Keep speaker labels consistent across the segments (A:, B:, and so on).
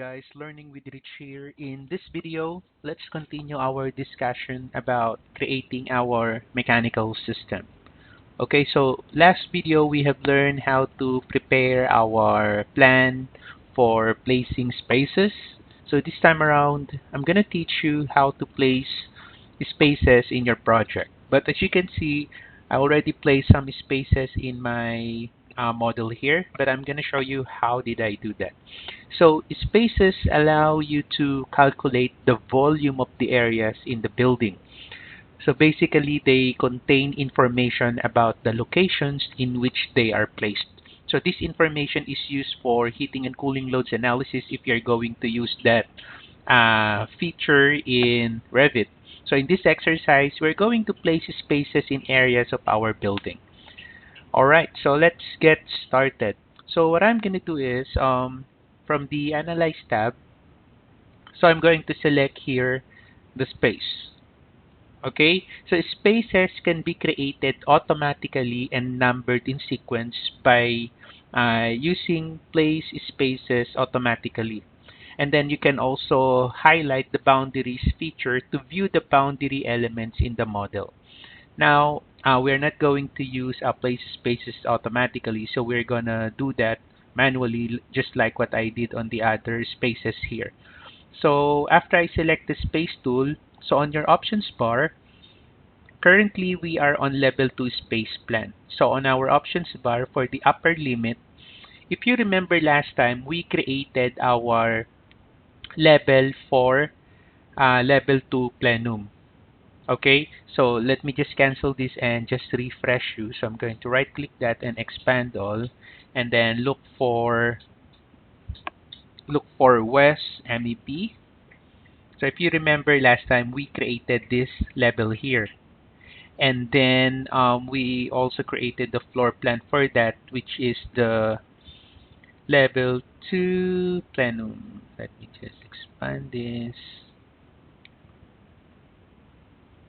A: guys, Learning with Rich here. In this video, let's continue our discussion about creating our mechanical system. Okay, so last video we have learned how to prepare our plan for placing spaces. So this time around, I'm gonna teach you how to place spaces in your project. But as you can see, I already placed some spaces in my model here, but I'm gonna show you how did I do that. So spaces allow you to calculate the volume of the areas in the building. So basically, they contain information about the locations in which they are placed. So this information is used for heating and cooling loads analysis if you're going to use that feature in Revit. So in this exercise, we're going to place spaces in areas of our building. Alright, so let's get started. So what I'm going to do is, from the Analyze tab, so I'm going to select here the space. Okay, so spaces can be created automatically and numbered in sequence by using place spaces automatically. And then you can also highlight the boundaries feature to view the boundary elements in the model. Now, we're not going to use place spaces automatically, so we're gonna do that manually, just like what I did on the other spaces here. So after I select the space tool, so on your options bar, currently we are on level 2 space plan. So on our options bar for the upper limit, if you remember last time, we created our level for level 2 plenum. Okay, so let me just cancel this and just refresh you. So I'm going to right click that and expand all, and then look for West MEP. So if you remember last time, we created this level here. And then we also created the floor plan for that, which is the level 2 plenum. Let me just expand this.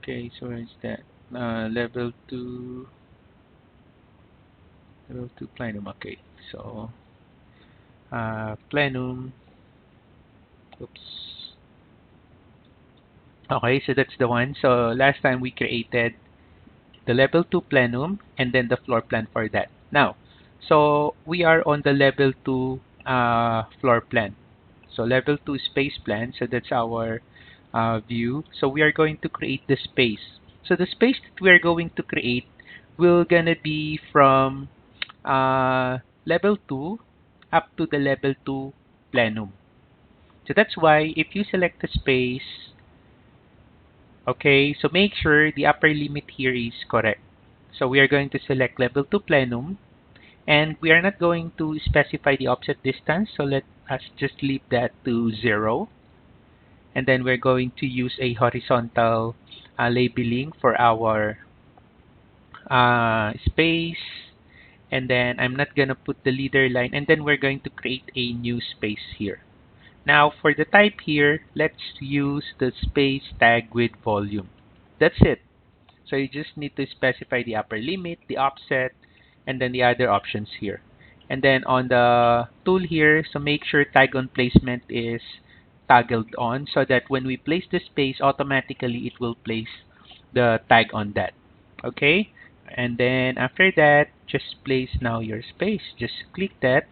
A: Okay, so where is that? Level 2 plenum. Okay, so plenum. Oops. Okay, so that's the one. So last time we created the level 2 plenum and then the floor plan for that. Now, so we are on the level 2 floor plan. So level 2 space plan, so that's our view. So we are going to create the space. So the space that we are going to create will gonna be from level 2 up to the level 2 plenum. So that's why if you select the space, okay, so make sure the upper limit here is correct. So we are going to select level 2 plenum, and we are not going to specify the offset distance, so let us just leave that to 0. And then we're going to use a horizontal labeling for our space. And then I'm not gonna put the leader line, and then we're going to create a new space here. Now for the type here, let's use the space tag with volume. That's it. So you just need to specify the upper limit, the offset, and then the other options here. And then on the tool here, so make sure tag on placement is toggled on so that when we place the space, automatically it will place the tag on that. Okay? And then after that, just place now your space. Just click that,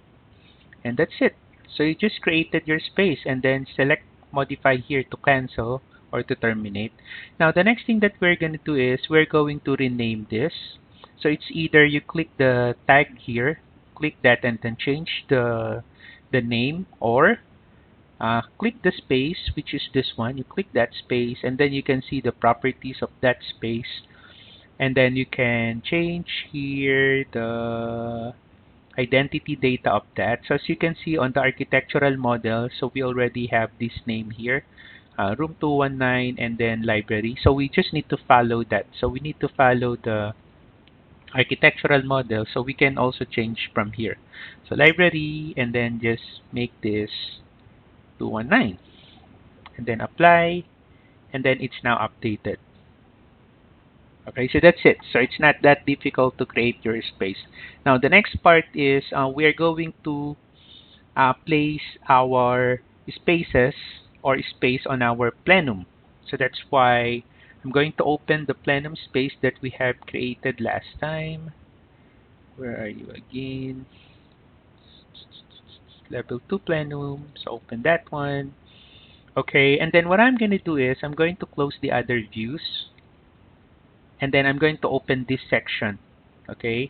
A: and that's it. So you just created your space, and then select modify here to cancel or to terminate. Now the next thing that we're going to do is we're going to rename this. So it's either you click the tag here, click that, and then change the name, or click the space, which is this one. You click that space, and then you can see the properties of that space, and then you can change here the identity data of that. So as you can see on the architectural model, so we already have this name here, room 219, and then library. So we just need to follow that. So we need to follow the architectural model, so we can also change from here. So library, and then just make this 219, and then apply, and then it's now updated. Okay, so that's it. So it's not that difficult to create your space. Now the next part is we are going to place our spaces or space on our plenum. So that's why I'm going to open the plenum space that we have created last time. Where are you again? Level 2 plenum. So open that one. Okay, and then what I'm going to do is I'm going to close the other views. And then I'm going to open this section. Okay.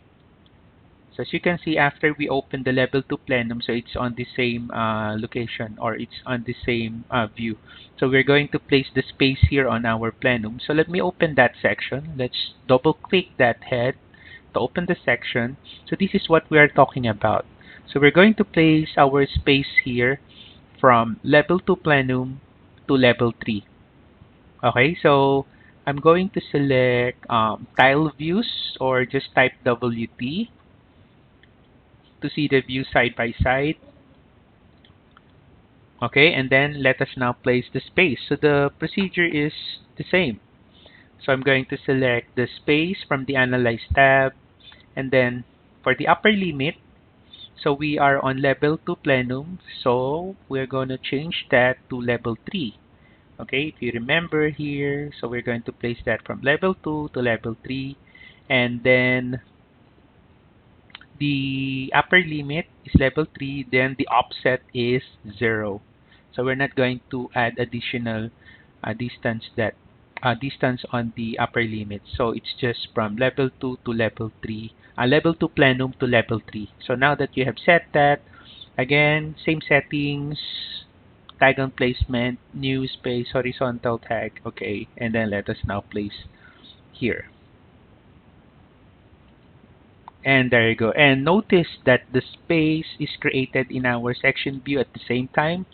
A: So as you can see, after we open the level 2 plenum, so it's on the same location, or it's on the same view. So we're going to place the space here on our plenum. So let me open that section. Let's double click that head to open the section. So this is what we are talking about. So we're going to place our space here from level 2 plenum to level 3. Okay, so I'm going to select tile views, or just type WT to see the view side by side. Okay, and then let us now place the space. So the procedure is the same. So I'm going to select the space from the Analyze tab, and then for the upper limit, so we are on level 2 plenum, so we're going to change that to level 3. Okay, if you remember here, so we're going to place that from level 2 to level 3, and then the upper limit is level 3, then the offset is 0. So we're not going to add additional distance on the upper limit. So it's just from level 2 to level 3, level 2 plenum to level 3. So now that you have set that, again, same settings, tag on placement, new space, horizontal tag, okay, and then let us now place here. And there you go. And notice that the space is created in our section view at the same time,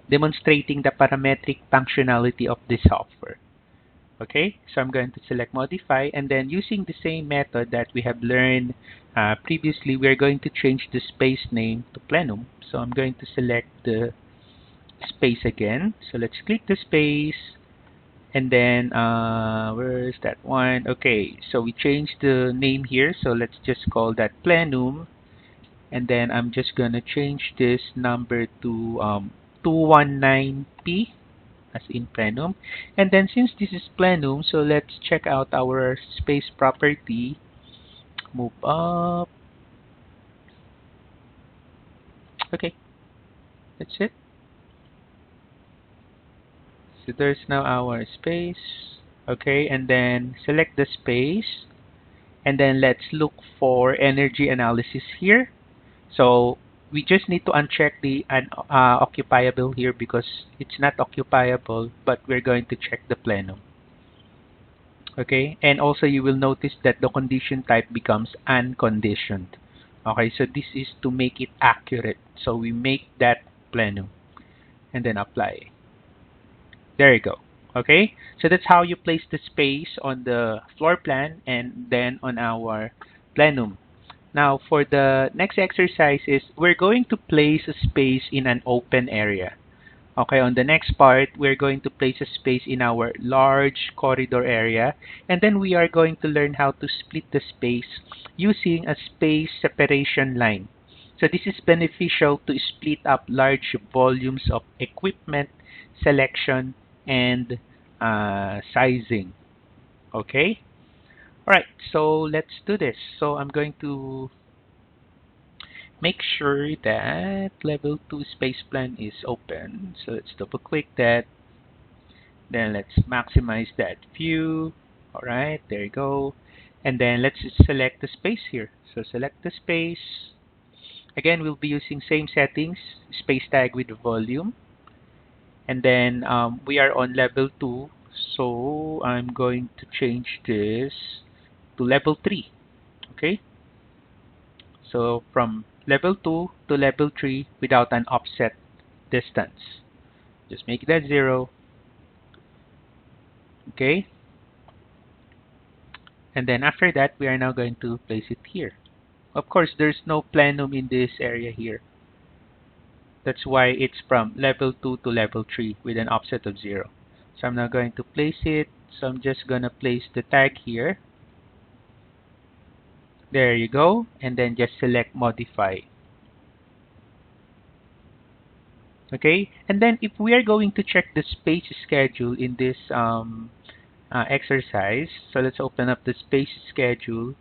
A: demonstrating the parametric functionality of the software. Okay, so I'm going to select modify, and then using the same method that we have learned previously, we're going to change the space name to plenum. So I'm going to select the space again. So let's click the space, and then where's that one? Okay, so we changed the name here, so let's just call that plenum, and then I'm just gonna change this number to 219p as in plenum. And then since this is plenum, so let's check out our space property. Move up. Okay, that's it. So there's now our space. Okay, and then select the space, and then let's look for energy analysis here. So we just need to uncheck the occupiable here because it's not occupiable, but we're going to check the plenum. Okay, and also you will notice that the condition type becomes unconditioned. Okay, so this is to make it accurate. So we make that plenum and then apply. There you go. Okay, so that's how you place the space on the floor plan and then on our plenum. Now for the next exercise is we're going to place a space in an open area. Okay, on the next part, we're going to place a space in our large corridor area, and then we are going to learn how to split the space using a space separation line. So this is beneficial to split up large volumes of equipment, selection, and sizing. Okay? Alright, so let's do this. So I'm going to make sure that level 2 space plan is open. So let's double click that. Then let's maximize that view. Alright, there you go. And then let's select the space here. So select the space. Again, we'll be using same settings, space tag with volume. And then we are on level 2. So I'm going to change this to level 3. Okay. So from level 2 to level 3 without an offset distance. Just make that 0. Okay. And then after that, we are now going to place it here. Of course, there's no plenum in this area here. That's why it's from level 2 to level 3 with an offset of 0. So I'm now going to place it. So I'm just going to place the tag here. There you go. And then just select modify. Okay, and then if we are going to check the space schedule in this exercise, so let's open up the space schedule.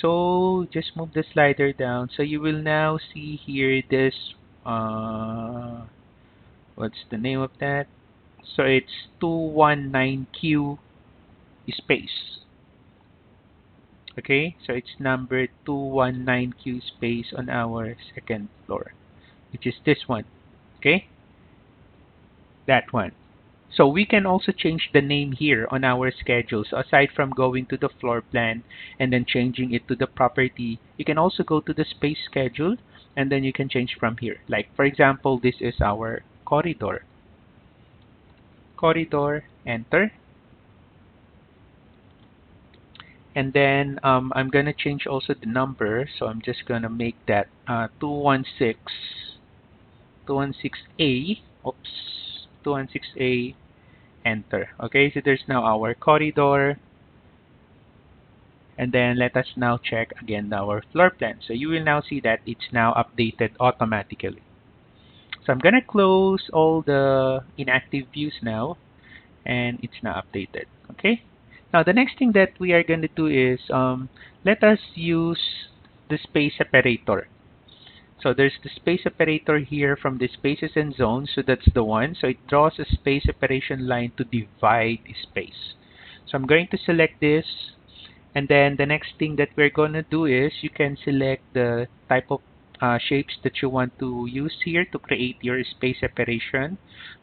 A: So just move the slider down. So you will now see here this, what's the name of that? So it's 219Q space. Okay, so it's number 219Q space on our second floor, which is this one. Okay, that one. So we can also change the name here on our schedule. So aside from going to the floor plan and then changing it to the property, you can also go to the space schedule and then you can change from here. Like for example, this is our corridor. Corridor, enter. And then I'm gonna change also the number. So I'm just gonna make that 216A. Oops, 216A. Enter. Okay, so there's now our corridor. And then let us now check again our floor plan. So you will now see that it's now updated automatically. So I'm gonna close all the inactive views now, and it's now updated. Okay. Now the next thing that we are gonna do is let us use the space separator. So there's the space separator here from the spaces and zones. So that's the one. So it draws a space separation line to divide space. So I'm going to select this. And then the next thing that we're going to do is you can select the type of shapes that you want to use here to create your space separation.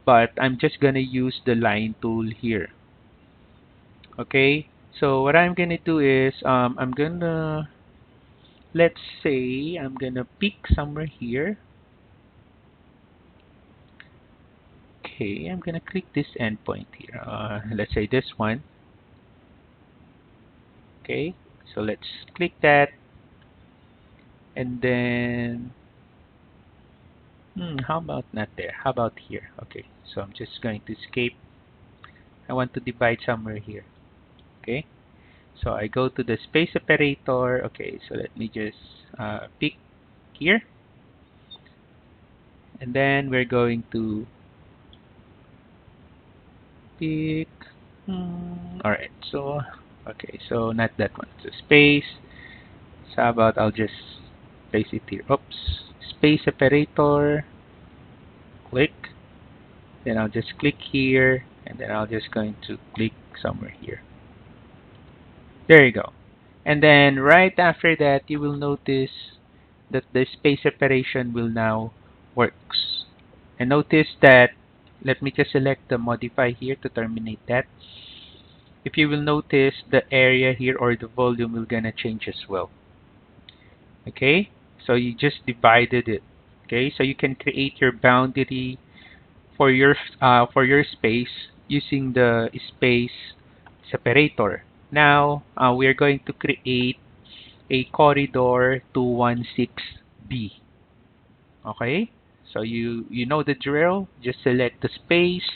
A: But I'm just going to use the line tool here. Okay, so what I'm going to do is I'm going to, let's say, I'm going to pick somewhere here. Okay, I'm going to click this endpoint here. Let's say this one. Okay, so let's click that. And then, how about not there? How about here? Okay, so I'm just going to escape. I want to divide somewhere here. Okay, so I go to the space separator. Okay, so let me just pick here. And then we're going to pick, alright, so, okay, so not that one. So space. So how about I'll just place it here. Oops, space separator. Click. Then I'll just click here, and then I'll just going to click somewhere here. There you go. And then right after that, you will notice that the space separation will now works. And notice that, let me just select the modify here to terminate that. If you will notice, the area here or the volume will gonna change as well. Okay, so you just divided it. Okay, so you can create your boundary for your space using the space separator. Now we are going to create a corridor 216B. Okay, so you know the drill. Just select the space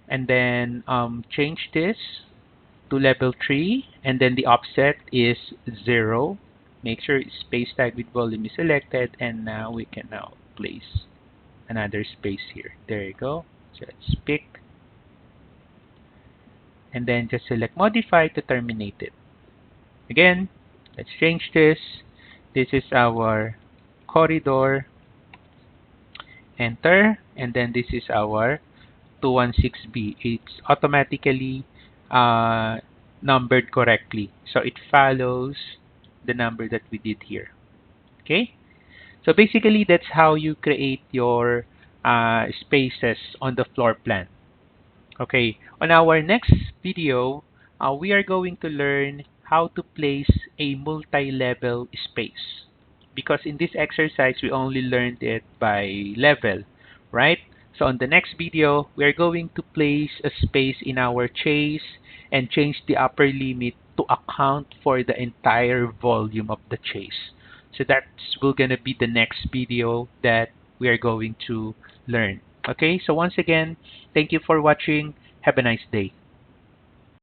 A: and then change this to level 3, and then the offset is 0. Make sure space tag with volume is selected, and now we can now place another space here. There you go. So let's pick, and then just select modify to terminate it. Again, let's change this. This is our corridor. Enter, and then this is our 216B. It's automatically numbered correctly, so it follows the number that we did here. Okay, so basically that's how you create your spaces on the floor plan. Okay, on our next video, we are going to learn how to place a multi-level space. Because in this exercise, we only learned it by level, right? So on the next video, we are going to place a space in our chase and change the upper limit to account for the entire volume of the chase. So that's will gonna be the next video that we are going to learn. Okay, so once again, thank you for watching. Have a nice day.